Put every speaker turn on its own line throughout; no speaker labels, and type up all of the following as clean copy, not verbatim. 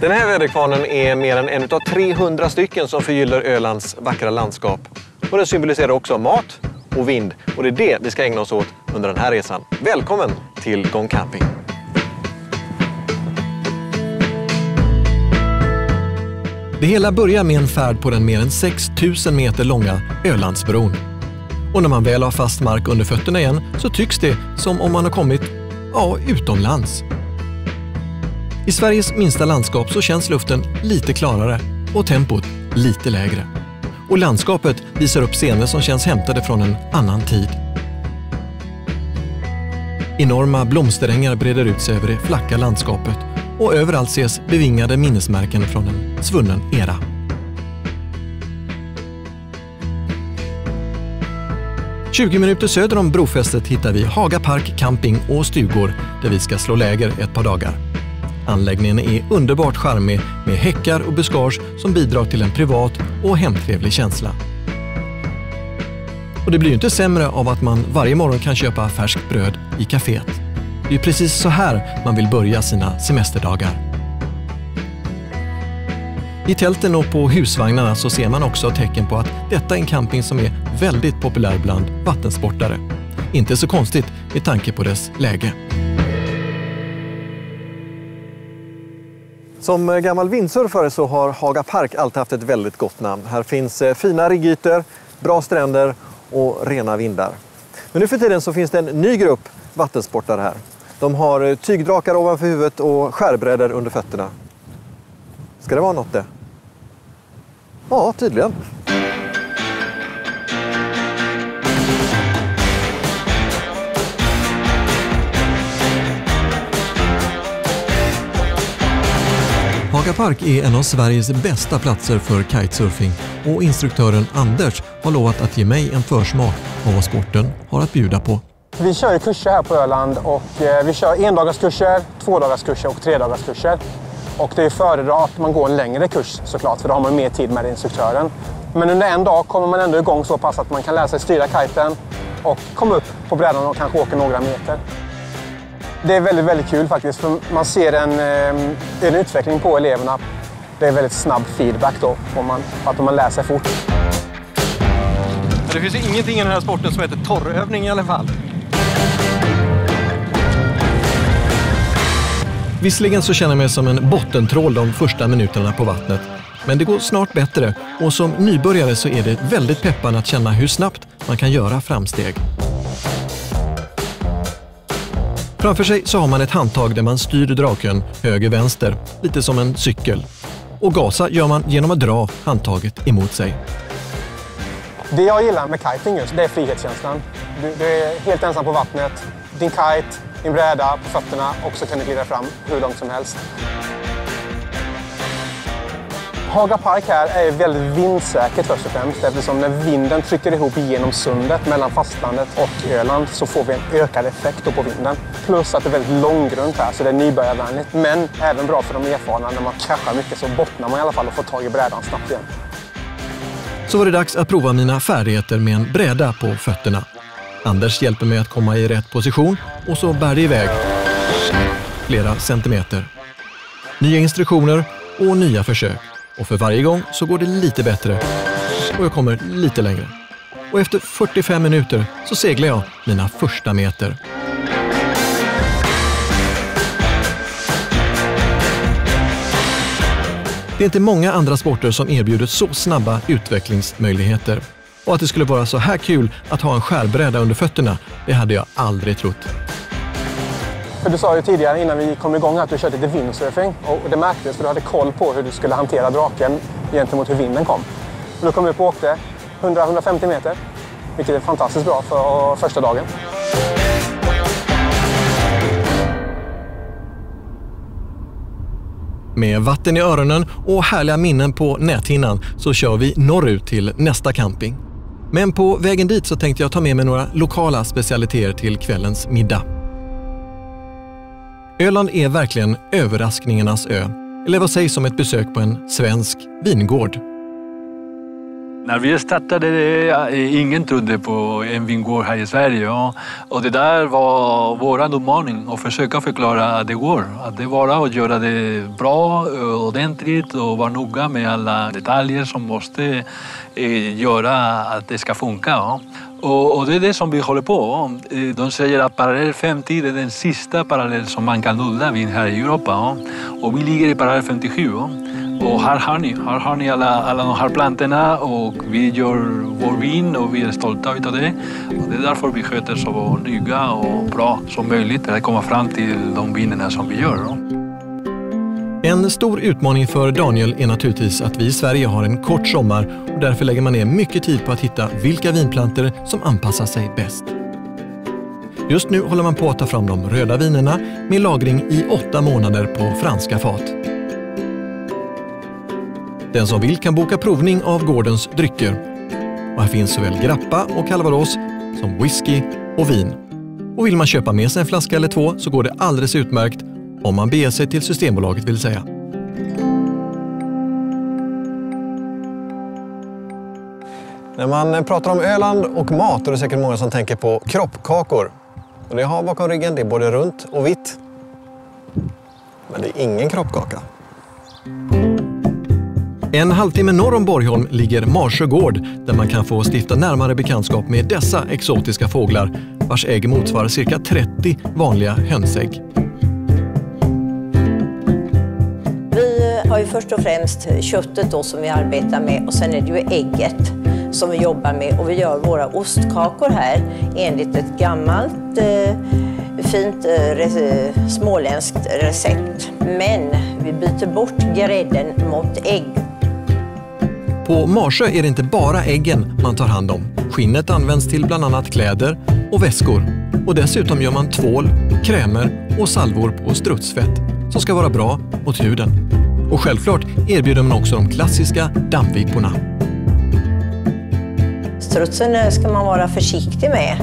Den här väderkvarnen är mer än en av 300 stycken som förgyller Ölands vackra landskap. Och den symboliserar också mat och vind. Och det är det vi ska ägna oss åt under den här resan. Välkommen till Gång Camping! Det hela börjar med en färd på den mer än 6000 meter långa Ölandsbron. Och när man väl har fast mark under fötterna igen så tycks det som om man har kommit, utomlands. I Sveriges minsta landskap så känns luften lite klarare och tempot lite lägre. Och landskapet visar upp scener som känns hämtade från en annan tid. Enorma blomsterängar breder ut sig över det flacka landskapet och överallt ses bevingade minnesmärken från en svunnen era. "20 minuter söder om brofästet hittar vi Haga Park camping och stugor där vi ska slå läger ett par dagar. Anläggningen är underbart charmig med häckar och buskage som bidrar till en privat och hemtrevlig känsla. Och det blir ju inte sämre av att man varje morgon kan köpa färskt bröd i kaféet. Det är precis så här man vill börja sina semesterdagar. I tälten och på husvagnarna så ser man också tecken på att detta är en camping som är väldigt populär bland vattensportare. Inte så konstigt med tanke på dess läge. Som gammal vindsurfare så har Haga Park alltid haft ett väldigt gott namn. Här finns fina riggytor, bra stränder och rena vindar. Men nu för tiden så finns det en ny grupp vattensportare här. De har tygdrakar ovanför huvudet och skärbrädor under fötterna. Ska det vara något det? Ja, tydligen. Haga Park är en av Sveriges bästa platser för kitesurfing och instruktören Anders har lovat att ge mig en försmak av vad sporten har att bjuda på.
Vi kör ju kurser här på Öland och vi kör 1-dagarskurser, 2-dagarskurser och 3-dagarskurser. Och det är föredra att man går en längre kurs såklart, för då har man mer tid med instruktören. Men under en dag kommer man ändå igång så pass att man kan lära sig styra kiten och komma upp på brädan och kanske åka några meter. Det är väldigt, väldigt kul faktiskt, för man ser en utveckling på eleverna. Det är väldigt snabb feedback då, att man lär sig fort.
Det finns ju ingenting i den här sporten som heter torrövning i alla fall. Visserligen så känner jag mig som en bottentrål de första minuterna på vattnet. Men det går snart bättre och som nybörjare så är det väldigt peppande att känna hur snabbt man kan göra framsteg. Framför sig så har man ett handtag där man styr draken höger-vänster, lite som en cykel. Och gasa gör man genom att dra handtaget emot sig.
Det jag gillar med kiting just, det är frihetskänslan. Du är helt ensam på vattnet, din kite, din bräda på fötterna och så kan du glida fram hur långt som helst. Haga Park här är väldigt vindsäkert först och främst, eftersom när vinden trycker ihop genom sundet mellan fastlandet och Öland så får vi en ökad effekt på vinden. Plus att det är väldigt långgrunt här så det är nybörjarvänligt, men även bra för de erfarna. När man kraschar mycket så bottnar man i alla fall och får tag i brädan snabbt igen.
Så var det dags att prova mina färdigheter med en bräda på fötterna. Anders hjälper mig att komma i rätt position och så bär det iväg flera centimeter. Nya instruktioner och nya försök. Och för varje gång så går det lite bättre och jag kommer lite längre. Och efter 45 minuter så seglar jag mina första meter. Det är inte många andra sporter som erbjuder så snabba utvecklingsmöjligheter. Och att det skulle vara så här kul att ha en skärbräda under fötterna, det hade jag aldrig trott.
För du sa ju tidigare innan vi kom igång att du körde lite windsurfing och det märktes för du hade koll på hur du skulle hantera draken gentemot hur vinden kom. Och då kom vi upp och åkte 100-150 meter, vilket är fantastiskt bra för första dagen.
Med vatten i öronen och härliga minnen på näthinnan så kör vi norrut till nästa camping. Men på vägen dit så tänkte jag ta med mig några lokala specialiteter till kvällens middag. Öland är verkligen överraskningarnas ö. Eller vad sägs om ett besök på en svensk vingård?
När vi startade, ingen trodde på en vingård här i Sverige. Ja. Och det där var vår utmaning att försöka förklara att det går. Att det var att göra det bra, ordentligt och vara noga med alla detaljer som måste göra att det ska funka. Ja. Och det är det som vi håller på. De säger att parallell 50 är den sista parallell som man kan odla vin här i Europa. Ja. Och vi ligger i parallell 57. Ja. Och här har ni alla de här plantorna och vi gör vår vin och vi är stolta utav det. Och det är därför vi sköter så noga och bra som möjligt för att komma fram till de vinerna som vi gör.
En stor utmaning för Daniel är naturligtvis att vi i Sverige har en kort sommar och därför lägger man ner mycket tid på att hitta vilka vinplantor som anpassar sig bäst. Just nu håller man på att ta fram de röda vinerna med lagring i 8 månader på franska fat. Den som vill kan boka provning av gårdens drycker. Och här finns såväl grappa och calvados som whisky och vin. Och vill man köpa med sig en flaska eller 2 så går det alldeles utmärkt om man beger sig till Systembolaget vill säga. När man pratar om Öland och mat är det säkert många som tänker på kroppkakor. Och det har bakom ryggen, det är både runt och vitt. Men det är ingen kroppkaka. En halvtimme norr om Borgholm ligger Marsjö gård där man kan få stifta närmare bekantskap med dessa exotiska fåglar vars ägg motsvarar cirka 30 vanliga hönsägg.
Vi har ju först och främst köttet då som vi arbetar med och sen är det ju ägget som vi jobbar med och vi gör våra ostkakor här enligt ett gammalt fint småländskt recept. Men vi byter bort grädden mot ägg.
På Marsjö är det inte bara äggen man tar hand om. Skinnet används till bland annat kläder och väskor. Och dessutom gör man tvål, krämer och salvor på strutsfett som ska vara bra mot huden. Och självklart erbjuder man också de klassiska dammviporna.
Strutsen ska man vara försiktig med.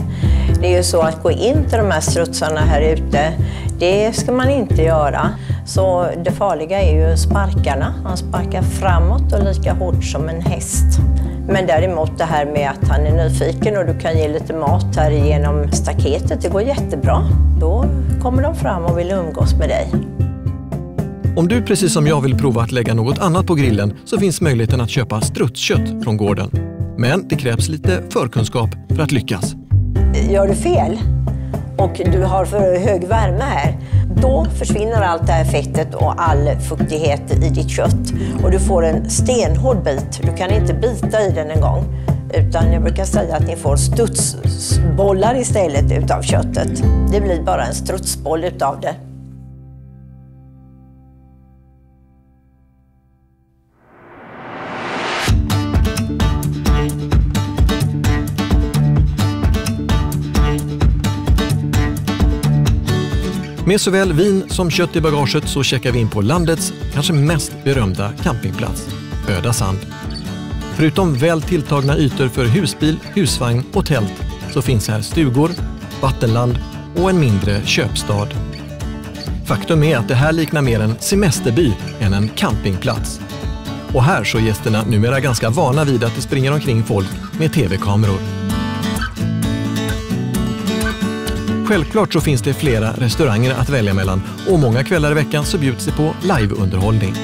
Det är ju så att gå in till de här strutsarna här ute, det ska man inte göra. Så det farliga är ju sparkarna. Han sparkar framåt och lika hårt som en häst. Men däremot det här med att han är nyfiken och du kan ge lite mat här genom staketet, det går jättebra. Då kommer de fram och vill umgås med dig.
Om du precis som jag vill prova att lägga något annat på grillen så finns möjligheten att köpa strutskött från gården. Men det krävs lite förkunskap för att lyckas.
Gör du fel och du har för hög värme här, då försvinner allt det här fettet och all fuktighet i ditt kött. Och du får en stenhård bit. Du kan inte bita i den en gång. Utan jag brukar säga att ni får studsbollar istället utav köttet. Det blir bara en strutsboll utav det.
Med såväl vin som kött i bagaget så checkar vi in på landets kanske mest berömda campingplats, Öda Sand. Förutom väl tilltagna ytor för husbil, husvagn och tält så finns här stugor, vattenland och en mindre köpstad. Faktum är att det här liknar mer en semesterby än en campingplats. Och här så är gästerna numera ganska vana vid att det springer omkring folk med tv-kameror. Självklart så finns det flera restauranger att välja mellan och många kvällar i veckan så bjuds det på liveunderhållning.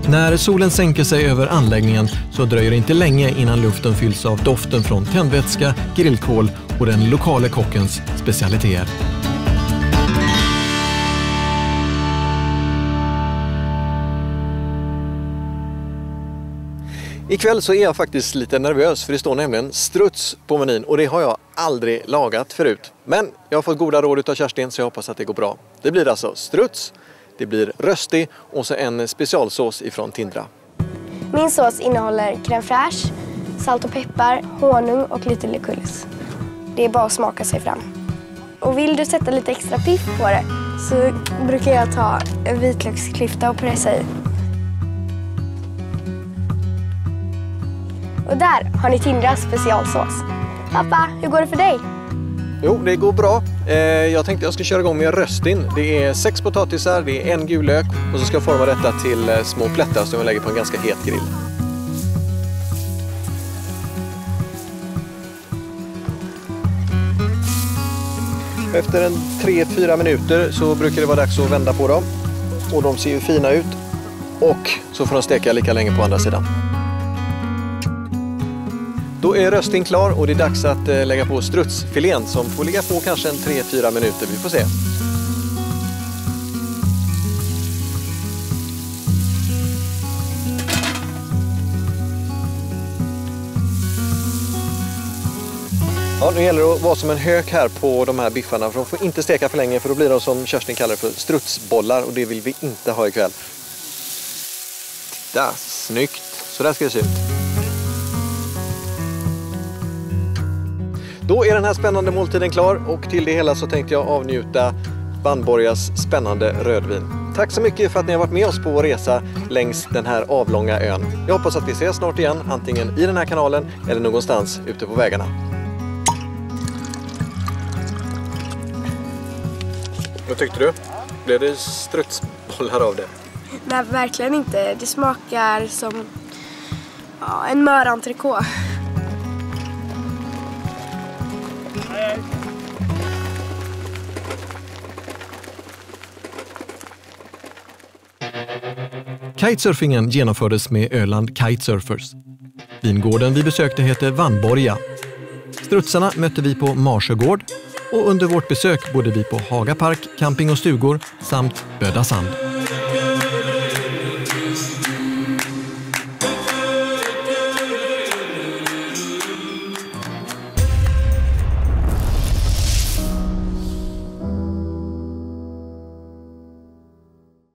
När solen sänker sig över anläggningen så dröjer det inte länge innan luften fylls av doften från tändvätska, grillkol och den lokala kockens specialiteter. Ikväll så är jag faktiskt lite nervös för det står nämligen struts på menyn och det har jag aldrig lagat förut. Men jag har fått goda råd av Kerstin så jag hoppas att det går bra. Det blir alltså struts, det blir rösti och så en specialsås ifrån Tindra.
Min sås innehåller crème fraîche, salt och peppar, honung och lite lekulus. Det är bara att smaka sig fram. Och vill du sätta lite extra piff på det så brukar jag ta en vitlöksklyfta och pressa i. Och där har ni Tindras specialsås. Pappa, hur går det för dig?
Jo, det går bra. Jag tänkte jag ska köra igång med röstin. Det är 6 potatisar, det är 1 gul lök och så ska jag forma detta till små plättar som jag lägger på en ganska het grill. Efter en 3-4 minuter så brukar det vara dags att vända på dem. Och de ser ju fina ut. Och så får de steka lika länge på andra sidan. Då är röstin klar och det är dags att lägga på strutsfilén som får ligga på kanske en 3-4 minuter. Vi får se. Ja, nu gäller det att vara som en hök här på de här biffarna för de får inte steka för länge för då blir de som Kerstin kallar för strutsbollar och det vill vi inte ha ikväll. Titta, snyggt. Så där ska det se ut. Då är den här spännande måltiden klar och till det hela så tänkte jag avnjuta Vanborgas spännande rödvin. Tack så mycket för att ni har varit med oss på vår resa längs den här avlånga ön. Jag hoppas att vi ses snart igen, antingen i den här kanalen eller någonstans ute på vägarna. Vad tyckte du? Blev det strutsbollar av det?
Nej, verkligen inte. Det smakar som en mörentrecôte.
Kitesurfingen genomfördes med Öland Kitesurfers. Vingården vi besökte heter Vanborga. Strutsarna mötte vi på Marsögård och under vårt besök bodde vi på Hagapark, camping och stugor samt Böda Sand.